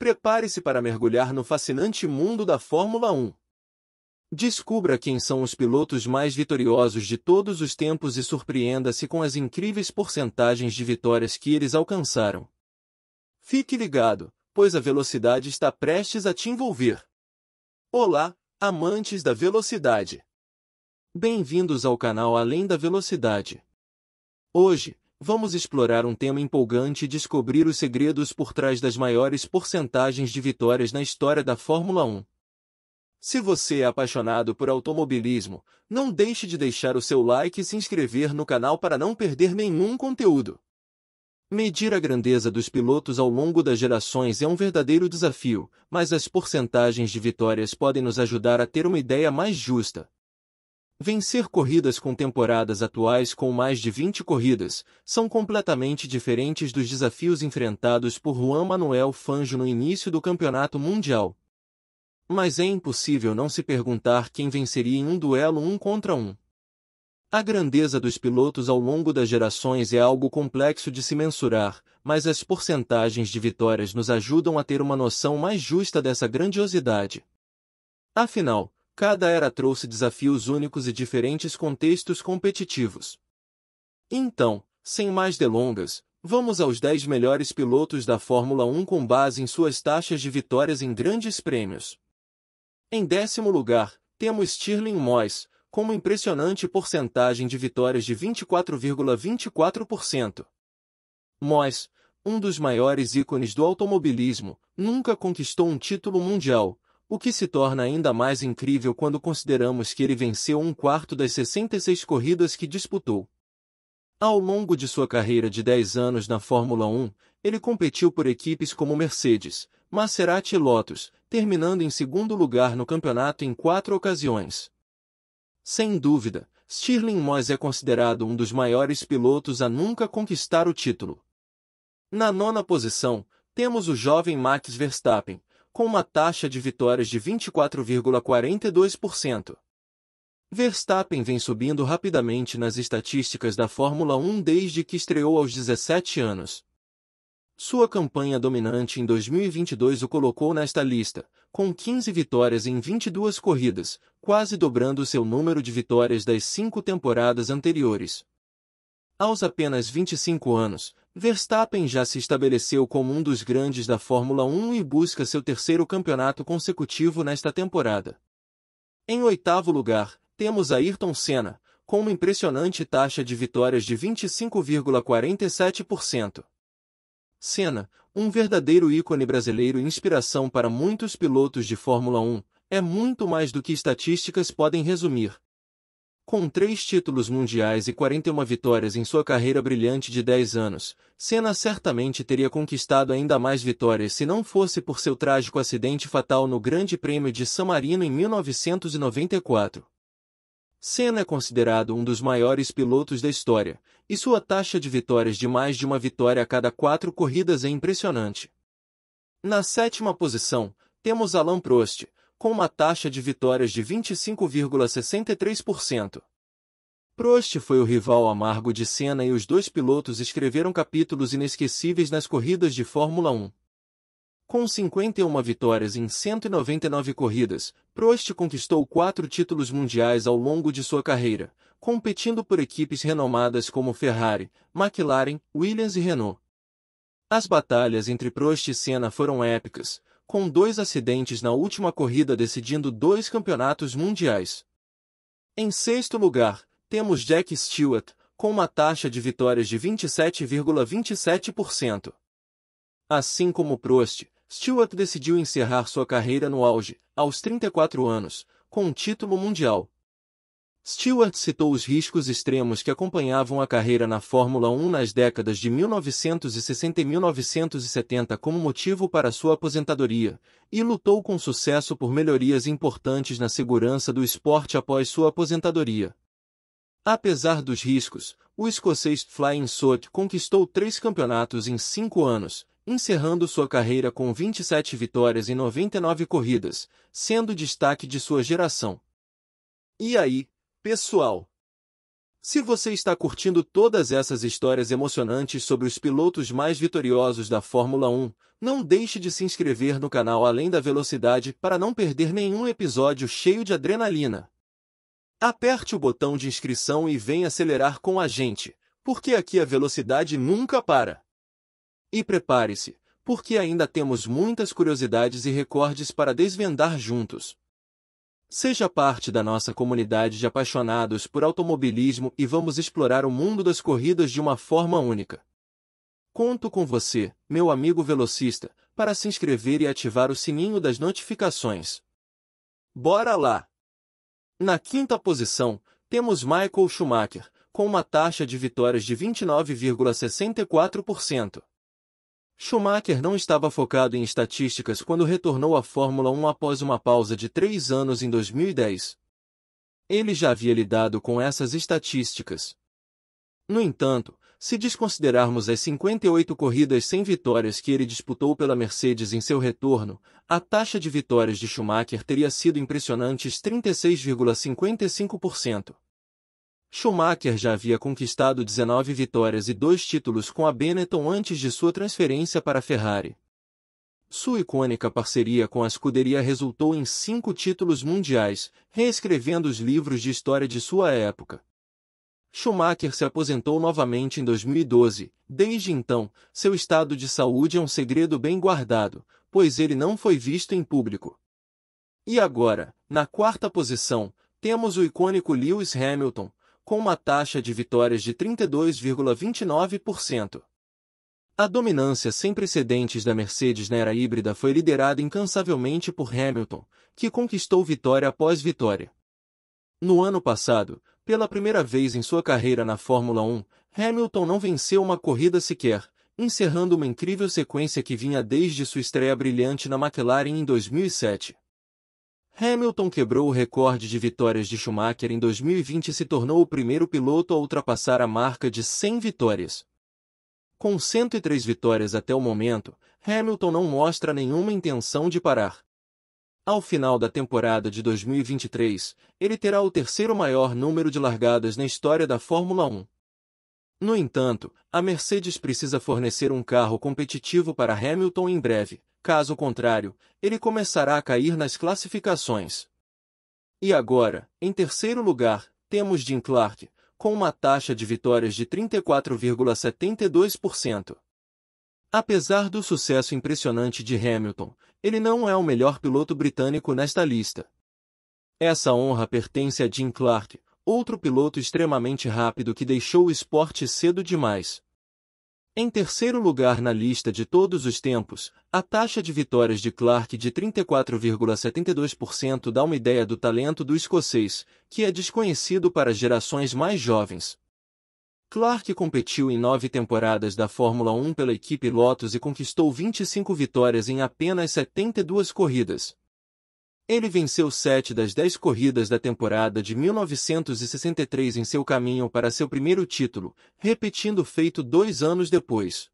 Prepare-se para mergulhar no fascinante mundo da Fórmula 1. Descubra quem são os pilotos mais vitoriosos de todos os tempos e surpreenda-se com as incríveis porcentagens de vitórias que eles alcançaram. Fique ligado, pois a velocidade está prestes a te envolver. Olá, amantes da velocidade! Bem-vindos ao canal Além da Velocidade. Hoje, vamos explorar um tema empolgante e descobrir os segredos por trás das maiores porcentagens de vitórias na história da Fórmula 1. Se você é apaixonado por automobilismo, não deixe de deixar o seu like e se inscrever no canal para não perder nenhum conteúdo. Medir a grandeza dos pilotos ao longo das gerações é um verdadeiro desafio, mas as porcentagens de vitórias podem nos ajudar a ter uma ideia mais justa. Vencer corridas com temporadas atuais com mais de 20 corridas são completamente diferentes dos desafios enfrentados por Juan Manuel Fangio no início do Campeonato Mundial. Mas é impossível não se perguntar quem venceria em um duelo 1 contra 1. A grandeza dos pilotos ao longo das gerações é algo complexo de se mensurar, mas as porcentagens de vitórias nos ajudam a ter uma noção mais justa dessa grandiosidade. Afinal, cada era trouxe desafios únicos e diferentes contextos competitivos. Então, sem mais delongas, vamos aos 10 melhores pilotos da Fórmula 1 com base em suas taxas de vitórias em grandes prêmios. Em 10º lugar, temos Stirling Moss, com uma impressionante porcentagem de vitórias de 24,24%. Moss, um dos maiores ícones do automobilismo, nunca conquistou um título mundial, o que se torna ainda mais incrível quando consideramos que ele venceu 1/4 das 66 corridas que disputou. Ao longo de sua carreira de 10 anos na Fórmula 1, ele competiu por equipes como Mercedes, Maserati e Lotus, terminando em 2º lugar no campeonato em 4 ocasiões. Sem dúvida, Stirling Moss é considerado um dos maiores pilotos a nunca conquistar o título. Na 9ª posição, temos o jovem Max Verstappen, com uma taxa de vitórias de 24,42%. Verstappen vem subindo rapidamente nas estatísticas da Fórmula 1 desde que estreou aos 17 anos. Sua campanha dominante em 2022 o colocou nesta lista, com 15 vitórias em 22 corridas, quase dobrando seu número de vitórias das 5 temporadas anteriores. Aos apenas 25 anos, Verstappen já se estabeleceu como um dos grandes da Fórmula 1 e busca seu 3º campeonato consecutivo nesta temporada. Em 8º lugar, temos Ayrton Senna, com uma impressionante taxa de vitórias de 25,47%. Senna, um verdadeiro ícone brasileiro e inspiração para muitos pilotos de Fórmula 1, é muito mais do que estatísticas podem resumir. Com 3 títulos mundiais e 41 vitórias em sua carreira brilhante de 10 anos, Senna certamente teria conquistado ainda mais vitórias se não fosse por seu trágico acidente fatal no Grande Prêmio de San Marino em 1994. Senna é considerado um dos maiores pilotos da história, e sua taxa de vitórias de mais de uma vitória a cada 4 corridas é impressionante. Na 7ª posição, temos Alain Prost, com uma taxa de vitórias de 25,63%. Prost foi o rival amargo de Senna e os dois pilotos escreveram capítulos inesquecíveis nas corridas de Fórmula 1. Com 51 vitórias em 199 corridas, Prost conquistou 4 títulos mundiais ao longo de sua carreira, competindo por equipes renomadas como Ferrari, McLaren, Williams e Renault. As batalhas entre Prost e Senna foram épicas, com 2 acidentes na última corrida decidindo 2 campeonatos mundiais. Em 6º lugar, temos Jack Stewart, com uma taxa de vitórias de 27,27%. Assim como Prost, Stewart decidiu encerrar sua carreira no auge, aos 34 anos, com um título mundial. Stewart citou os riscos extremos que acompanhavam a carreira na Fórmula 1 nas décadas de 1960 e 1970 como motivo para sua aposentadoria, e lutou com sucesso por melhorias importantes na segurança do esporte após sua aposentadoria. Apesar dos riscos, o escocês Flying Sod conquistou 3 campeonatos em 5 anos, encerrando sua carreira com 27 vitórias em 99 corridas, sendo o destaque de sua geração. E aí, pessoal? Se você está curtindo todas essas histórias emocionantes sobre os pilotos mais vitoriosos da Fórmula 1, não deixe de se inscrever no canal Além da Velocidade para não perder nenhum episódio cheio de adrenalina. Aperte o botão de inscrição e venha acelerar com a gente, porque aqui a velocidade nunca para. E prepare-se, porque ainda temos muitas curiosidades e recordes para desvendar juntos. Seja parte da nossa comunidade de apaixonados por automobilismo e vamos explorar o mundo das corridas de uma forma única. Conto com você, meu amigo velocista, para se inscrever e ativar o sininho das notificações. Bora lá! Na quinta posição, temos Michael Schumacher, com uma taxa de vitórias de 29,64%. Schumacher não estava focado em estatísticas quando retornou à Fórmula 1 após uma pausa de 3 anos em 2010. Ele já havia lidado com essas estatísticas. No entanto, se desconsiderarmos as 58 corridas sem vitórias que ele disputou pela Mercedes em seu retorno, a taxa de vitórias de Schumacher teria sido impressionantes 36,55%. Schumacher já havia conquistado 19 vitórias e 2 títulos com a Benetton antes de sua transferência para a Ferrari. Sua icônica parceria com a escuderia resultou em 5 títulos mundiais, reescrevendo os livros de história de sua época. Schumacher se aposentou novamente em 2012. Desde então, seu estado de saúde é um segredo bem guardado, pois ele não foi visto em público. E agora, na quarta posição, temos o icônico Lewis Hamilton, com uma taxa de vitórias de 32,29%. A dominância sem precedentes da Mercedes na era híbrida foi liderada incansavelmente por Hamilton, que conquistou vitória após vitória. No ano passado, pela primeira vez em sua carreira na Fórmula 1, Hamilton não venceu uma corrida sequer, encerrando uma incrível sequência que vinha desde sua estreia brilhante na McLaren em 2007. Hamilton quebrou o recorde de vitórias de Schumacher em 2020 e se tornou o primeiro piloto a ultrapassar a marca de 100 vitórias. Com 103 vitórias até o momento, Hamilton não mostra nenhuma intenção de parar. Ao final da temporada de 2023, ele terá o terceiro maior número de largadas na história da Fórmula 1. No entanto, a Mercedes precisa fornecer um carro competitivo para Hamilton em breve. Caso contrário, ele começará a cair nas classificações. E agora, em terceiro lugar, temos Jim Clark, com uma taxa de vitórias de 34,72%. Apesar do sucesso impressionante de Hamilton, ele não é o melhor piloto britânico nesta lista. Essa honra pertence a Jim Clark, outro piloto extremamente rápido que deixou o esporte cedo demais. Em terceiro lugar na lista de todos os tempos, a taxa de vitórias de Clark de 34,72% dá uma ideia do talento do escocês, que é desconhecido para gerações mais jovens. Clark competiu em 9 temporadas da Fórmula 1 pela equipe Lotus e conquistou 25 vitórias em apenas 72 corridas. Ele venceu 7 das 10 corridas da temporada de 1963 em seu caminho para seu primeiro título, repetindo o feito 2 anos depois.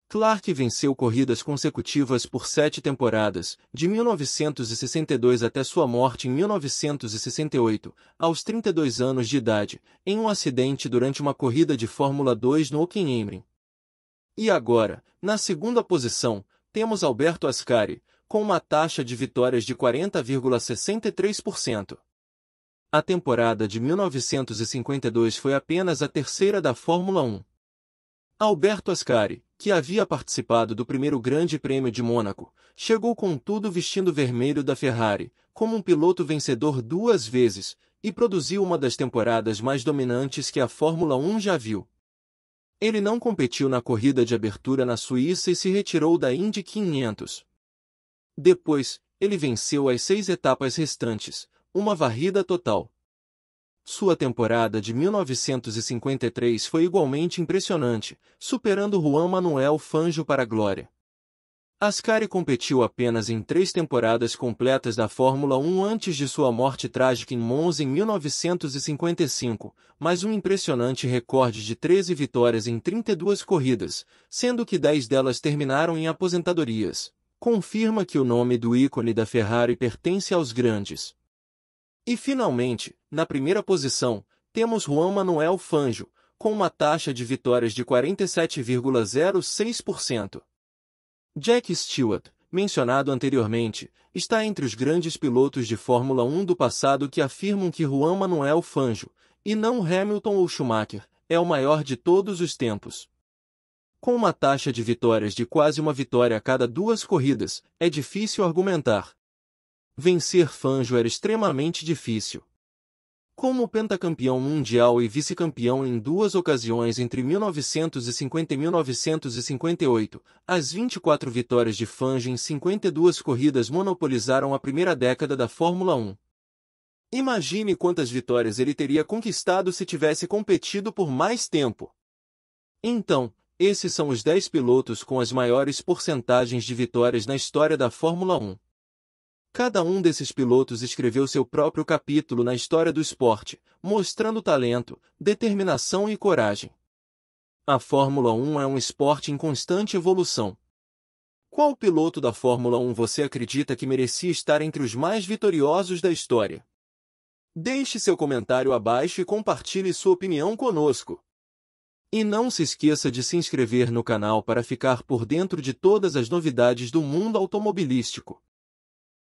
Clark venceu corridas consecutivas por 7 temporadas, de 1962 até sua morte em 1968, aos 32 anos de idade, em um acidente durante uma corrida de Fórmula 2 no Hockenheimring. E agora, na segunda posição, temos Alberto Ascari, com uma taxa de vitórias de 40,63%. A temporada de 1952 foi apenas a terceira da Fórmula 1. Alberto Ascari, que havia participado do primeiro Grande Prêmio de Mônaco, chegou contudo vestindo vermelho da Ferrari, como um piloto vencedor 2 vezes, e produziu uma das temporadas mais dominantes que a Fórmula 1 já viu. Ele não competiu na corrida de abertura na Suíça e se retirou da Indy 500. Depois, ele venceu as 6 etapas restantes, uma varrida total. Sua temporada de 1953 foi igualmente impressionante, superando Juan Manuel Fangio para a glória. Ascari competiu apenas em 3 temporadas completas da Fórmula 1 antes de sua morte trágica em Monza em 1955, mas um impressionante recorde de 13 vitórias em 32 corridas, sendo que 10 delas terminaram em aposentadorias. Confirma que o nome do ícone da Ferrari pertence aos grandes. E finalmente, na primeira posição, temos Juan Manuel Fangio, com uma taxa de vitórias de 47,06%. Jack Stewart, mencionado anteriormente, está entre os grandes pilotos de Fórmula 1 do passado que afirmam que Juan Manuel Fangio, e não Hamilton ou Schumacher, é o maior de todos os tempos. Com uma taxa de vitórias de quase uma vitória a cada 2 corridas, é difícil argumentar. Vencer Fangio era extremamente difícil. Como pentacampeão mundial e vice-campeão em 2 ocasiões entre 1950 e 1958, as 24 vitórias de Fangio em 52 corridas monopolizaram a primeira década da Fórmula 1. Imagine quantas vitórias ele teria conquistado se tivesse competido por mais tempo. Então, esses são os 10 pilotos com as maiores porcentagens de vitórias na história da Fórmula 1. Cada um desses pilotos escreveu seu próprio capítulo na história do esporte, mostrando talento, determinação e coragem. A Fórmula 1 é um esporte em constante evolução. Qual piloto da Fórmula 1 você acredita que merecia estar entre os mais vitoriosos da história? Deixe seu comentário abaixo e compartilhe sua opinião conosco. E não se esqueça de se inscrever no canal para ficar por dentro de todas as novidades do mundo automobilístico.